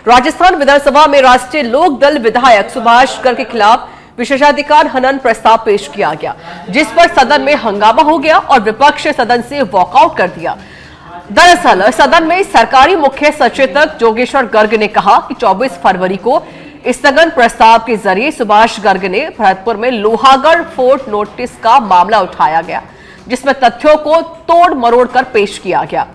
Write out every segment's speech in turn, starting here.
राजस्थान विधानसभा में राष्ट्रीय लोक दल विधायक सुभाष गर्ग के खिलाफ विशेषाधिकार हनन प्रस्ताव पेश किया गया, जिस पर सदन में हंगामा हो गया और विपक्ष सदन से वॉकआउट कर दिया। दरअसल सदन में सरकारी मुख्य सचेतक जोगेश्वर गर्ग ने कहा कि 24 फरवरी को स्थगन प्रस्ताव के जरिए सुभाष गर्ग ने भरतपुर में लोहागढ़ फोर्ट नोटिस का मामला उठाया गया, जिसमें तथ्यों को तोड़ मरोड़ कर पेश किया गया।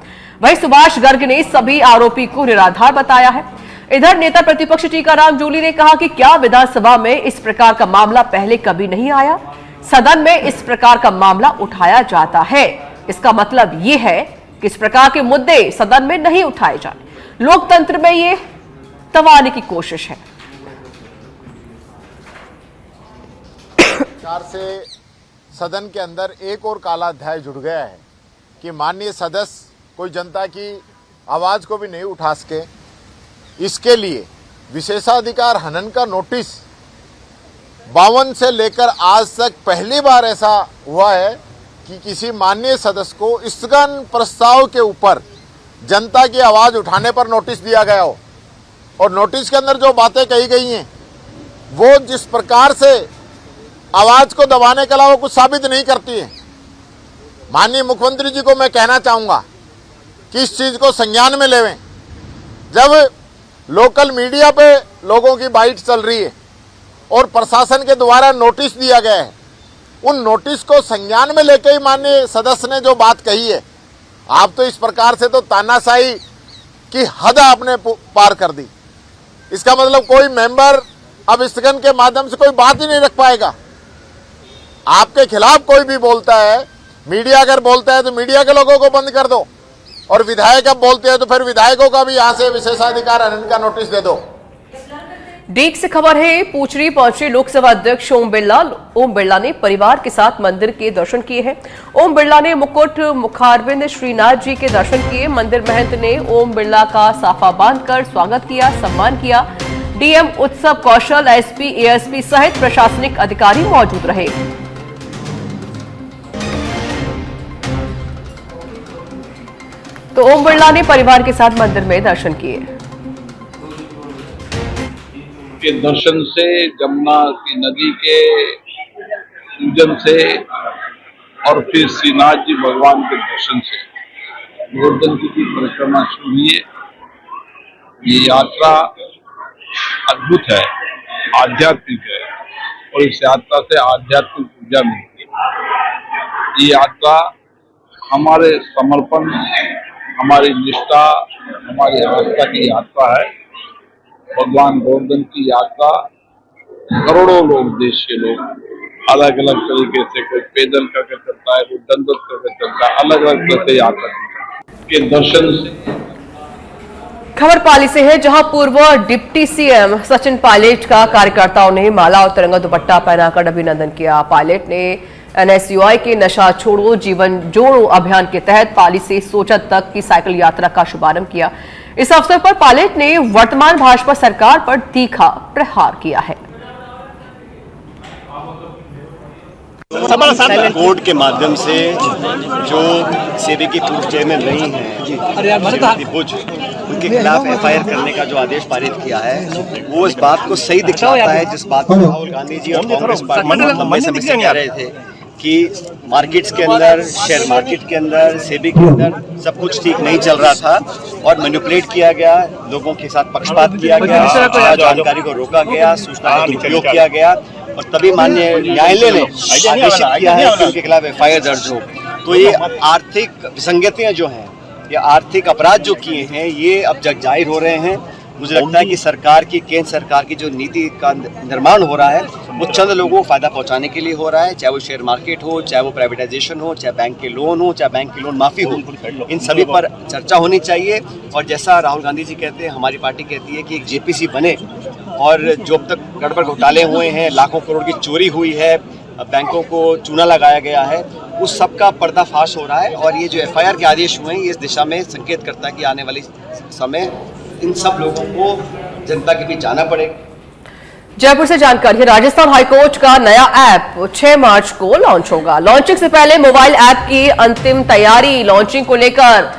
वहीं सुभाष गर्ग ने सभी आरोपी को निराधार बताया है। इधर नेता प्रतिपक्ष टीकाराम जूली ने कहा कि क्या विधानसभा में इस प्रकार का मामला पहले कभी नहीं आया? सदन में इस प्रकार का मामला उठाया जाता है, इसका मतलब ये है कि इस प्रकार के मुद्दे सदन में नहीं उठाए जाते। लोकतंत्र में ये दबाने की कोशिश है। से सदन के अंदर एक और काला अध्याय जुड़ गया है कि माननीय सदस्य कोई जनता की आवाज को भी नहीं उठा सके। इसके लिए विशेषाधिकार हनन का नोटिस 52 से लेकर आज तक पहली बार ऐसा हुआ है कि किसी माननीय सदस्य को स्थगन प्रस्ताव के ऊपर जनता की आवाज उठाने पर नोटिस दिया गया हो और नोटिस के अंदर जो बातें कही गई हैं वो जिस प्रकार से आवाज को दबाने के अलावा कुछ साबित नहीं करती है। माननीय मुख्यमंत्री जी को मैं कहना चाहूंगा कि इस चीज को संज्ञान में लेवें। जब लोकल मीडिया पे लोगों की बाइट चल रही है और प्रशासन के द्वारा नोटिस दिया गया है, उन नोटिस को संज्ञान में लेकर ही माननीय सदस्य ने जो बात कही है, आप तो इस प्रकार से तो तानाशाही की हद आपने पार कर दी। इसका मतलब कोई मेंबर अब स्थगन के माध्यम से कोई बात ही नहीं रख पाएगा। आपके खिलाफ कोई भी बोलता है, मीडिया अगर बोलता है तो मीडिया के लोगों को बंद कर दो, और विधायक अब बोलते हैं तो फिर विधायकों का भी यहां से विशेषाधिकार हनन का नोटिस दे दो। डीग से खबर है, पूछड़ी पहुंचे लोकसभा अध्यक्ष ओम बिरला ने परिवार के साथ मंदिर के दर्शन किए हैं। ओम बिरला ने मुकुट मुखारविंद श्रीनाथ जी के दर्शन किए। मंदिर महंत ने ओम बिरला का साफा बांधकर स्वागत किया, सम्मान किया। डीएम उत्सव कौशल, एसपी, एएसपी सहित प्रशासनिक अधिकारी मौजूद रहे। तो ओम बिरला ने परिवार के साथ मंदिर में दर्शन किए। के दर्शन से, जमुना की नदी के पूजन से और फिर श्रीनाथ जी भगवान के दर्शन से गोवर्धन जी की परिक्रमा शुरू हुई है। ये यात्रा अद्भुत है, आध्यात्मिक है और इस यात्रा से आध्यात्मिक ऊर्जा मिलती है। ये यात्रा हमारे समर्पण, हमारी निष्ठा, हमारी आस्था की यात्रा है। भगवान गोवर्धन की यात्रा करोड़ों लोग, देश के लोग अलग अलग तरीके से, कोई पैदल करके चलता है, कोई दंडवत करके चलता है, अलग अलग तरह से यात्रा के दर्शन से। खबर पाली से है, जहां पूर्व डिप्टी सीएम सचिन पायलट का कार्यकर्ताओं ने माला और तिरंगा दुपट्टा पहनाकर अभिनंदन किया। पायलट ने एनएसयूआई के नशा छोड़ो जीवन जोड़ो अभियान के तहत पाली से सोचत तक की साइकिल यात्रा का शुभारंभ किया। इस अवसर पर पायलट ने वर्तमान भाजपा सरकार पर तीखा प्रहार किया है। कोर्ट के माध्यम से जो सेबी की पूर्व चेयरमैन रही हैं भुज, उनके खिलाफ एफआईआर करने का जो आदेश पारित किया है वो इस बात को सही दिखाता है, जिस बात को राहुल गांधी जी और कांग्रेस पार्टी लंबे समय से कह रहे थे कि मार्केट्स के अंदर, शेयर मार्केट के अंदर, सेबी के अंदर सब कुछ ठीक नहीं चल रहा था और मैनिपुलेट किया गया, लोगों के साथ पक्षपात किया गया, जानकारी को रोका गया, सूचना का दुरुपयोग किया गया और तभी माननीय न्यायालय ने आदेशित किया है कि उनके खिलाफ एफआईआर दर्ज हो। तो ये आर्थिक विसंगतियां जो हैं, ये आर्थिक अपराध जो किए हैं, ये अब जग जाहिर हो रहे हैं। मुझे लगता है कि सरकार की, केंद्र सरकार की जो नीति का निर्माण हो रहा है वो चंद लोगों को फायदा पहुंचाने के लिए हो रहा है, चाहे वो शेयर मार्केट हो, चाहे वो प्राइवेटाइजेशन हो, चाहे बैंक के लोन हो, चाहे बैंक की लोन माफी हो, इन सभी पर चर्चा होनी चाहिए। और जैसा राहुल गांधी जी कहते हैं, हमारी पार्टी कहती है कि एक जेपीसी बने और जो अब तक गड़बड़ घोटाले हुए हैं, लाखों करोड़ की चोरी हुई है, बैंकों को चूना लगाया गया है, उस सब का पर्दाफाश हो रहा है। और ये जो एफआईआर के आदेश हुए हैं, ये इस दिशा में संकेत करता है कि आने वाले समय इन सब लोगों को जनता के बीच जाना पड़ेगा। जयपुर से जानकारी है, राजस्थान हाईकोर्ट का नया ऐप 6 मार्च को लॉन्च होगा। लॉन्चिंग से पहले मोबाइल ऐप की अंतिम तैयारी, लॉन्चिंग को लेकर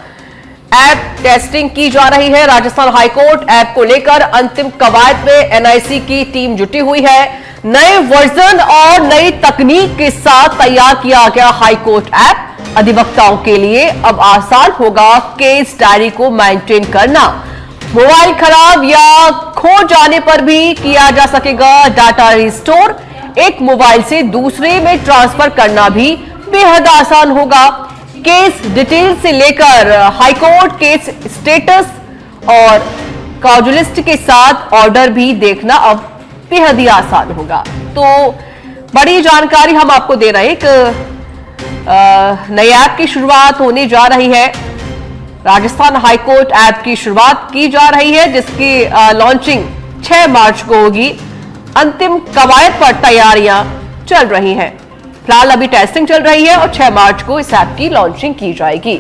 ऐप टेस्टिंग की जा रही है। राजस्थान हाईकोर्ट ऐप को लेकर अंतिम कवायद में एनआईसी की टीम जुटी हुई है। नए वर्जन और नई तकनीक के साथ तैयार किया गया हाईकोर्ट ऐप अधिवक्ताओं के लिए अब आसान होगा केस डायरी को मेंटेन करना। मोबाइल खराब या खो जाने पर भी किया जा सकेगा डाटा रिस्टोर। एक मोबाइल से दूसरे में ट्रांसफर करना भी बेहद आसान होगा। केस डिटेल से लेकर हाईकोर्ट केस स्टेटस और काजुलिस्ट के साथ ऑर्डर भी देखना अब बेहद ही आसान होगा। तो बड़ी जानकारी हम आपको दे रहे हैं। एक नए ऐप की शुरुआत होने जा रही है। राजस्थान हाईकोर्ट ऐप की शुरुआत की जा रही है जिसकी लॉन्चिंग 6 मार्च को होगी। अंतिम कवायद पर तैयारियां चल रही हैं। फिलहाल अभी टेस्टिंग चल रही है और 6 मार्च को इस ऐप की लॉन्चिंग की जाएगी।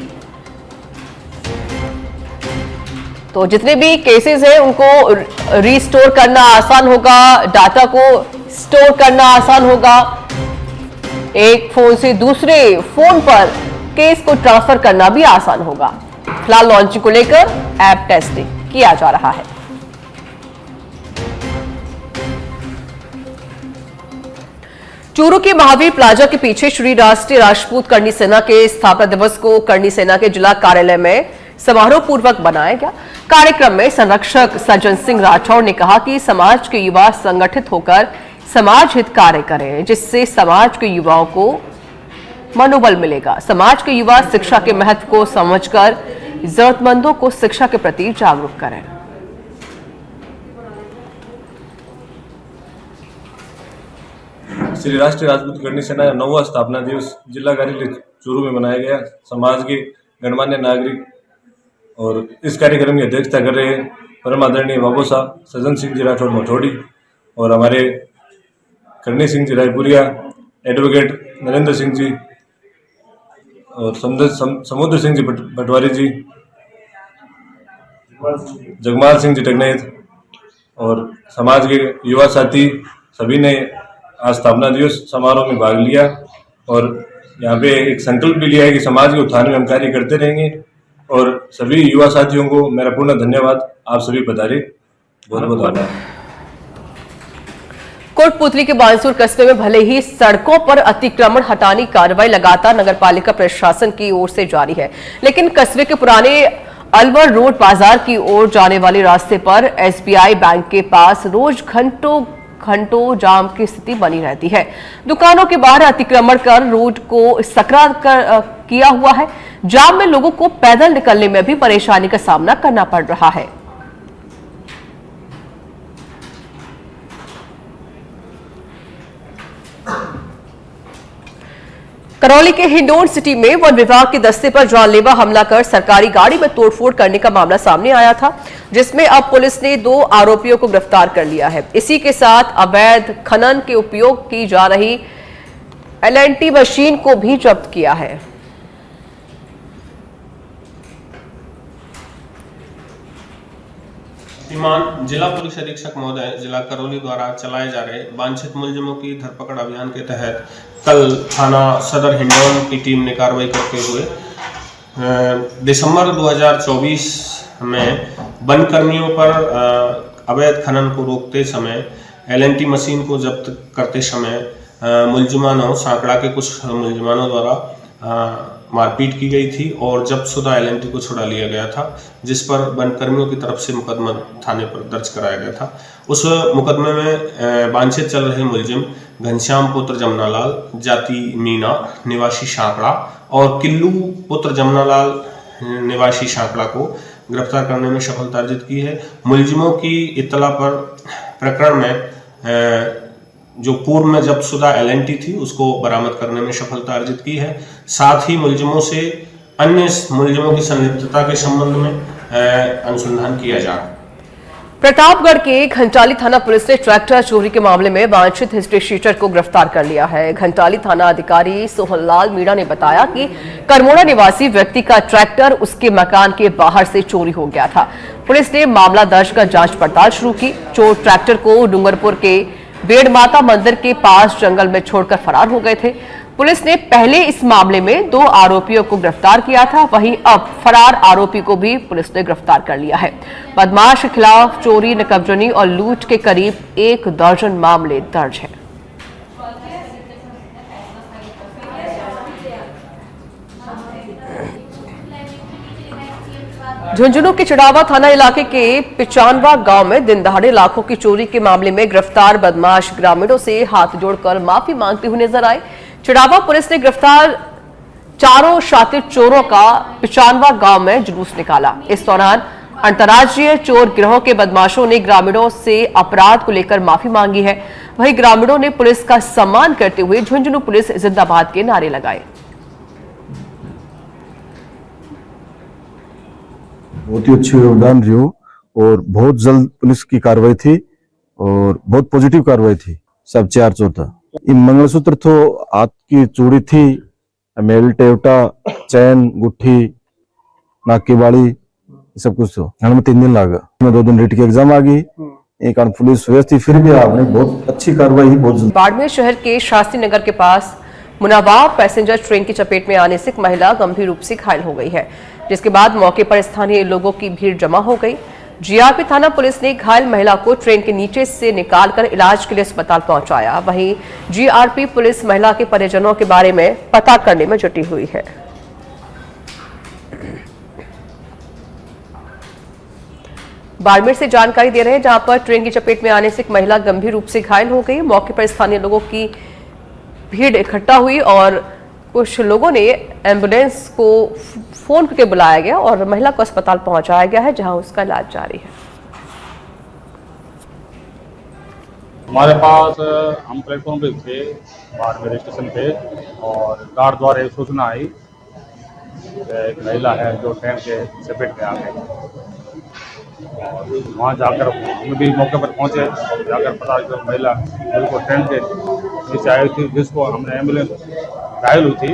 तो जितने भी केसेस हैं उनको रीस्टोर करना आसान होगा, डाटा को स्टोर करना आसान होगा। एक फोन से दूसरे फोन पर केस को ट्रांसफर करना भी आसान होगा। फिलहाल लॉन्चिंग को लेकर ऐप टेस्टिंग किया जा रहा है। चूरू के महावीर प्लाजा के पीछे श्री राष्ट्रीय राजपूत करणी सेना के स्थापना दिवस को करणी सेना के जिला कार्यालय में समारोह पूर्वक बनाया गया। कार्यक्रम में संरक्षक सज्जन सिंह राठौड़ ने कहा कि समाज के युवा संगठित होकर समाज हित कार्य करें जिससे समाज के युवाओं को मनोबल मिलेगा। समाज के युवा शिक्षा के महत्व को समझकर जरूरतमंदों को शिक्षा के प्रति जागरूक करें। श्री राष्ट्रीय राजपूत करणी सेना 9वां स्थापना दिवस जिला कार्यालय चूरू में मनाया गया। समाज के गणमान्य नागरिक और इस कार्यक्रम की अध्यक्षता कर रहे हैं परम आदरणीय बाबू साहब सज्जन सिंह जी राठौड़ मठौड़ी और हमारे करणी सिंह जी रायपुरिया, एडवोकेट नरेंद्र सिंह जी और समुद्र सिंह जी पटवारी जी, जगमाल सिंह जी टगनेत और समाज के युवा साथी सभी ने आज स्थापना दिवस समारोह में भाग लिया और यहाँ पे एक संकल्प भी लिया है कि समाज के उत्थान में हम कार्य करते रहेंगे। और सभी युवा साथियों को मेरा पूर्ण धन्यवाद। आप सभी पधारे, बहुत बहुत आभार। कोटपुतली के बांसुर कस्बे में भले ही सड़कों पर अतिक्रमण हटाने की कार्रवाई लगातार नगरपालिका प्रशासन की ओर से जारी है, लेकिन कस्बे के पुराने अलवर रोड बाजार की ओर जाने वाले रास्ते पर एसबीआई बैंक के पास रोज घंटों जाम की स्थिति बनी रहती है। दुकानों के बाहर अतिक्रमण कर रोड को सकरा किया हुआ है। जाम में लोगों को पैदल निकलने में भी परेशानी का सामना करना पड़ रहा है। करौली के हिंडोन सिटी में वन विभाग के दस्ते पर जानलेवा हमला कर सरकारी गाड़ी में तोड़फोड़ करने का मामला सामने आया था, जिसमें अब पुलिस ने 2 आरोपियों को गिरफ्तार कर लिया है। इसी के साथ अवैध खनन के उपयोग की जा रही एलएनटी मशीन को भी जब्त किया है। श्रीमान जिला पुलिस अधीक्षक महोदय जिला करौली द्वारा चलाए जा रहे वांछित मुलजिमों की धरपकड़ अभियान के तहत कल थाना सदर हिंडौन की टीम ने कार्रवाई करते हुए दिसंबर 2024 में वन कर्मियों पर अवैध खनन को रोकते समय एलएनटी मशीन को जब्त करते समय मुलजिमानों सांकड़ा के कुछ मुलजिमानों द्वारा मारपीट की गई थी और जब्तशुदा एलएनटी को छुड़ा लिया गया था, जिस पर वन कर्मियों की तरफ से मुकदमा थाने पर दर्ज कराया गया था। उस मुकदमे में वांछित चल रहे मुलजिम घनश्याम पुत्र जमनालाल जाति मीना निवासी सांकड़ा और किल्लू पुत्र जमनालाल निवासी सांकड़ा को गिरफ्तार करने में सफलता अर्जित की है। मुलजिमों की इत्तला पर प्रकरण में जो पूर्व में जब्तशुदा एलएनटी थी उसको बरामद करने में सफलता अर्जित की है। साथ ही मुलजिमों से अन्य मुलजिमों की संलिप्तता के संबंध में अनुसंधान किया जा रहा है। प्रतापगढ़ के घंटाली थाना पुलिस ने ट्रैक्टर चोरी के मामले में वांछित हिस्ट्री शीटर को गिरफ्तार कर लिया है। घंटाली थाना अधिकारी सोहनलाल मीणा ने बताया कि करमोड़ा निवासी व्यक्ति का ट्रैक्टर उसके मकान के बाहर से चोरी हो गया था। पुलिस ने मामला दर्ज कर जांच पड़ताल शुरू की। चोर ट्रैक्टर को डूंगरपुर के बेड़ माता मंदिर के पास जंगल में छोड़कर फरार हो गए थे। पुलिस ने पहले इस मामले में 2 आरोपियों को गिरफ्तार किया था, वहीं अब फरार आरोपी को भी पुलिस ने गिरफ्तार कर लिया है। बदमाश के खिलाफ चोरी, नकबजनी और लूट के करीब 1 दर्जन मामले दर्ज हैं। झुंझुनू के चढ़ावा थाना इलाके के पिचानवा गांव में दिन दहाड़े लाखों की चोरी के मामले में गिरफ्तार बदमाश ग्रामीणों से हाथ जोड़कर माफी मांगते हुए नजर आए। चढ़ावा पुलिस ने गिरफ्तार 4 शातिर चोरों का पिचानवा गांव में जुलूस निकाला। इस दौरान अंतर्राज्यीय चोर गिरोह के बदमाशों ने ग्रामीणों से अपराध को लेकर माफी मांगी है। वहीं ग्रामीणों ने पुलिस का सम्मान करते हुए झुंझुनू पुलिस जिंदाबाद के नारे लगाए। बहुत ही अच्छी योगदान रही हो और बहुत जल्द पुलिस की कार्रवाई थी और बहुत पॉजिटिव कार्रवाई थी। सब 4 चोर था। ये मंगलसूत्र तो हाथ की चूड़ी थी, मेल टेवटा, चैन, गुट्ठी, नाक की बाली, सब कुछ तो। हमें 3 दिन लगा। 2 दिन रिट की एग्जाम आ गई। एक पुलिस व्यवस्था फिर भी आपने बहुत अच्छी कार्रवाई, बहुत जल्द। बाड़मेर शहर के शास्त्री नगर के पास मुनावा पैसेंजर ट्रेन की चपेट में आने से एक महिला गंभीर रूप से घायल हो गई है, जिसके बाद मौके पर स्थानीय लोगों की भीड़ जमा हो गई। जीआरपी थाना पुलिस ने घायल महिला को ट्रेन के नीचे से निकालकर इलाज के लिए अस्पताल पहुंचाया। वहीं जीआरपी पुलिस महिला के परिजनों के बारे में पता करने में जुटी हुई है। बाड़मेर से जानकारी दे रहे हैं, जहां पर ट्रेन की चपेट में आने से एक महिला गंभीर रूप से घायल हो गई। मौके पर स्थानीय लोगों की भीड़ इकट्ठा हुई और कुछ लोगों ने एम्बुलेंस को फोन करके बुलाया गया और महिला को अस्पताल पहुंचाया गया है, जहां उसका इलाज जारी है। हमारे पास हम प्लेटफॉर्म पे थे बाड़मेर स्टेशन पे और गार्ड द्वारा एक सूचना आई, एक महिला है जो ट्रेन के चपेट में आ गई। वहाँ जाकर हम भी मौके पर पहुँचे, जाकर पता जो महिला बिल्कुल ट्रेन के नीचे आई थी, जिसको हमने एम्बुलेंस घायल हुई थी,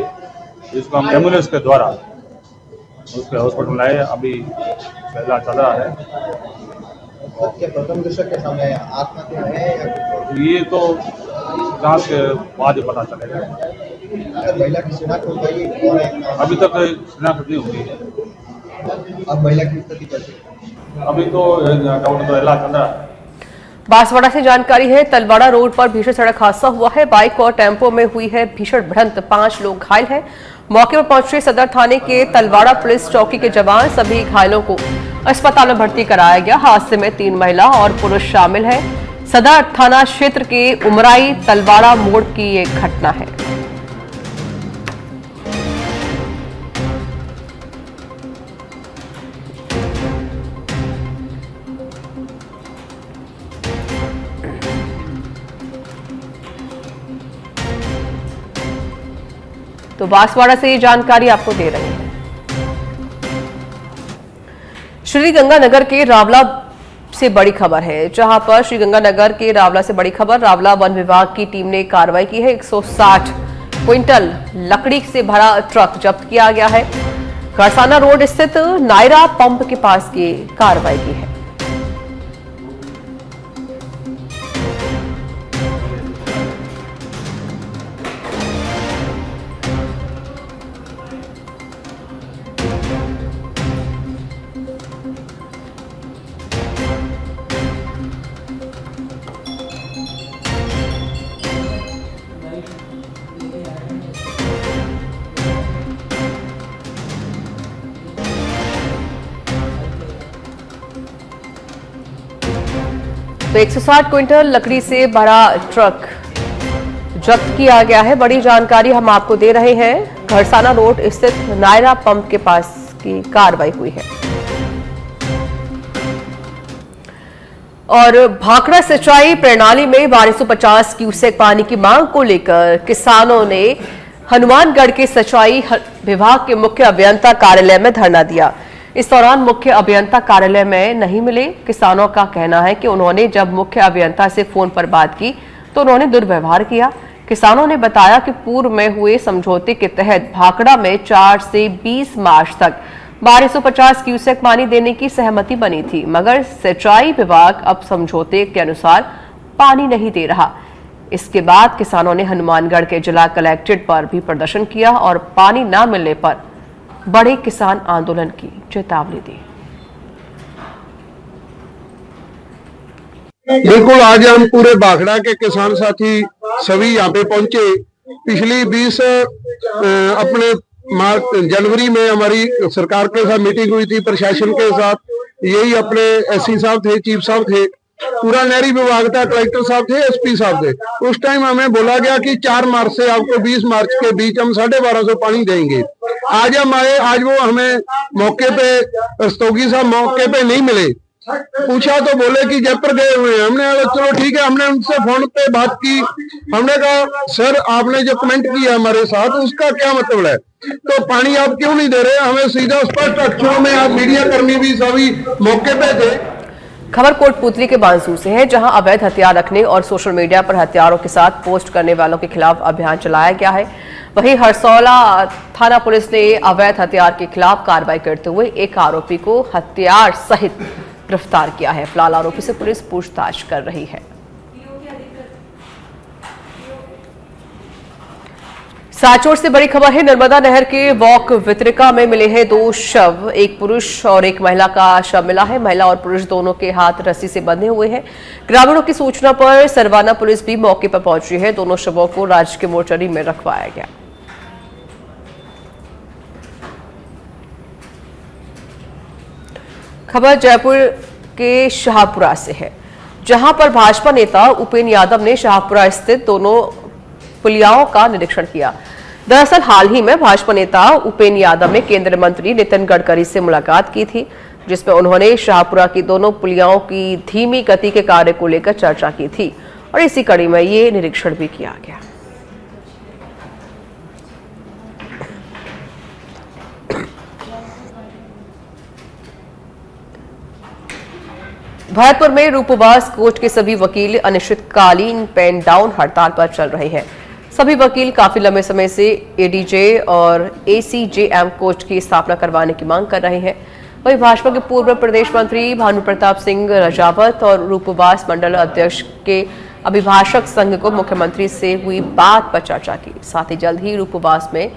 जिसको हम एम्बुलेंस के द्वारा उसके हॉस्पिटल लाए। अभी इलाज चल रहा है। प्रथम दृष्टया के सामने आत्महत्या है या ये तो जांच के बाद ही पता चलेगा। महिला की शिनाख्त हो गई? अभी तक शिनाख्त नहीं हुई है। अब महिला की स्थिति कैसी? अभी तो डाउट तो इलाज चल रहा है। बांसवाड़ा से जानकारी है, तलवाड़ा रोड पर भीषण सड़क हादसा हुआ है। बाइक और टेम्पो में हुई है भीषण भिड़ंत, 5 लोग घायल हैं। मौके पर पहुंचे सदर थाने के तलवाड़ा पुलिस चौकी के जवान, सभी घायलों को अस्पताल में भर्ती कराया गया। हादसे में 3 महिला और पुरुष शामिल है। सदर थाना क्षेत्र के उमराई तलवाड़ा मोड़ की ये घटना है। तो बांसवाड़ा से ये जानकारी आपको दे रहे हैं। श्रीगंगानगर के रावला से बड़ी खबर है, जहां पर श्रीगंगानगर के रावला से बड़ी खबर। रावला वन विभाग की टीम ने कार्रवाई की है। 160 क्विंटल लकड़ी से भरा ट्रक जब्त किया गया है। खरसाना रोड स्थित नायरा पंप के पास की कार्रवाई की है। तो 160 क्विंटल लकड़ी से भरा ट्रक जब्त किया गया है। बड़ी जानकारी हम आपको दे रहे हैं। खरसाना रोड स्थित नायरा पंप के पास की कार्रवाई हुई है। और भाखड़ा सिंचाई प्रणाली में 1250 क्यूसेक पानी की मांग को लेकर किसानों ने हनुमानगढ़ के सिंचाई विभाग के मुख्य अभियंता कार्यालय में धरना दिया। इस दौरान मुख्य अभियंता कार्यालय में नहीं मिले। किसानों का कहना है कि उन्होंने जब मुख्य अभियंता से फोन पर बात की तो उन्होंने दुर्व्यवहार किया। किसानों ने बताया कि पूर्व में हुए समझौते के तहत भाखड़ा में 4 से 20 मार्च तक 1250 क्यूसेक पानी देने की सहमति बनी थी, मगर सिंचाई विभाग अब समझौते के अनुसार पानी नहीं दे रहा। इसके बाद किसानों ने हनुमानगढ़ के जिला कलेक्ट्रेट पर भी प्रदर्शन किया और पानी न मिलने पर बड़े किसान आंदोलन की चेतावनी दी। बिल्कुल, आज हम पूरे भाखड़ा के किसान साथी सभी यहाँ पे पहुंचे। पिछली 20 अपने जनवरी में हमारी सरकार के साथ मीटिंग हुई थी, प्रशासन के साथ, यही अपने एससी साहब थे, चीफ साहब थे, पूरा नहरी विभाग था, कलेक्टर साहब थे, एसपी साहब थे। उस टाइम हमें बोला गया कि 4 मार्च से आपको 20 मार्च के बीच हम 1250 पानी देंगे। आज हम आए, आज वो हमें मौके पे रस्तोगी साहब मौके पे नहीं मिले। पूछा तो बोले कि जयपुर गए हुए हैं। हमने कहा चलो ठीक है, हमने उनसे फोन पे बात की। हमने कहा सर आपने जो कमेंट किया हमारे साथ उसका क्या मतलब है, तो पानी आप क्यों नहीं दे रहे? हमें सीधा स्पष्ट अक्षरों में, आप मीडिया कर्मी भी सभी मौके पे थे। खबर कोटपुतली के बांसू से है, जहां अवैध हथियार रखने और सोशल मीडिया पर हथियारों के साथ पोस्ट करने वालों के खिलाफ अभियान चलाया गया है। वहीं हरसौला थाना पुलिस ने अवैध हथियार के खिलाफ कार्रवाई करते हुए एक आरोपी को हथियार सहित गिरफ्तार किया है। फिलहाल आरोपी से पुलिस पूछताछ कर रही है। साचोर से बड़ी खबर है, नर्मदा नहर के वॉक वितरिका में मिले हैं 2 शव, एक पुरुष और एक महिला का शव मिला है। महिला और पुरुष दोनों के हाथ रस्सी से बंधे हुए हैं। ग्रामीणों की सूचना पर सरवाना पुलिस भी मौके पर पहुंची है। दोनों शवों को राजकीय मोर्चरी में रखवाया गया। खबर जयपुर के शाहपुरा से है, जहां पर भाजपा नेता उपेंद्र यादव ने शाहपुरा स्थित दोनों पुलियाओं का निरीक्षण किया। दरअसल हाल ही में भाजपा नेता उपेंद्र यादव ने केंद्रीय मंत्री नितिन गडकरी से मुलाकात की थी, जिसमें उन्होंने शाहपुरा की दोनों पुलियाओं की धीमी गति के कार्य को लेकर चर्चा की थी और इसी कड़ी में ये निरीक्षण भी किया गया। भरतपुर में रूपवास कोर्ट के सभी वकील अनिश्चितकालीन पेन डाउन हड़ताल पर चल रहे हैं। सभी वकील काफी लंबे समय से एडीजे और एसीजेएम कोर्ट की स्थापना करवाने की मांग कर रहे हैं। वहीं भाजपा के पूर्व प्रदेश मंत्री भानु प्रताप सिंह रजावत और रूपवास मंडल अध्यक्ष के अभिभाषक संघ को मुख्यमंत्री से हुई बात पर चर्चा की। साथ ही जल्द ही रूपवास में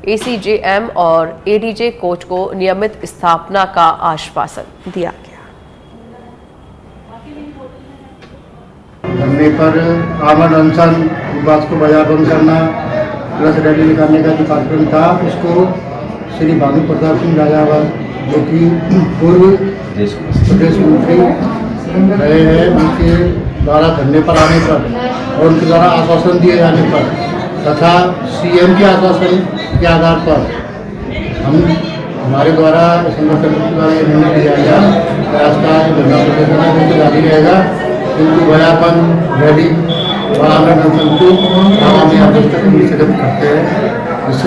एसीजेएम और एडीजे कोर्ट को नियमित स्थापना का आश्वासन दिया गया। धरने पर आमद अनशन, उपवास को बाजार बंद करना, प्लस रैली निकालने का जो कार्यक्रम था, उसको श्री भानु प्रताप सिंह राजावत जो कि पूर्व प्रदेश मंत्री रहे हैं, उनके द्वारा धरने पर आने पर और उनके द्वारा आश्वासन दिए जाने पर तथा सीएम के आश्वासन के आधार पर हमारे द्वारा संगठन द्वारा ये निर्णय लिया गया कि आज का धरना प्रदर्शन जारी रहेगा, किंतु व्यापन रैली और आमरण अनशन को आगामी आदेश तक निषेधित करते हैं।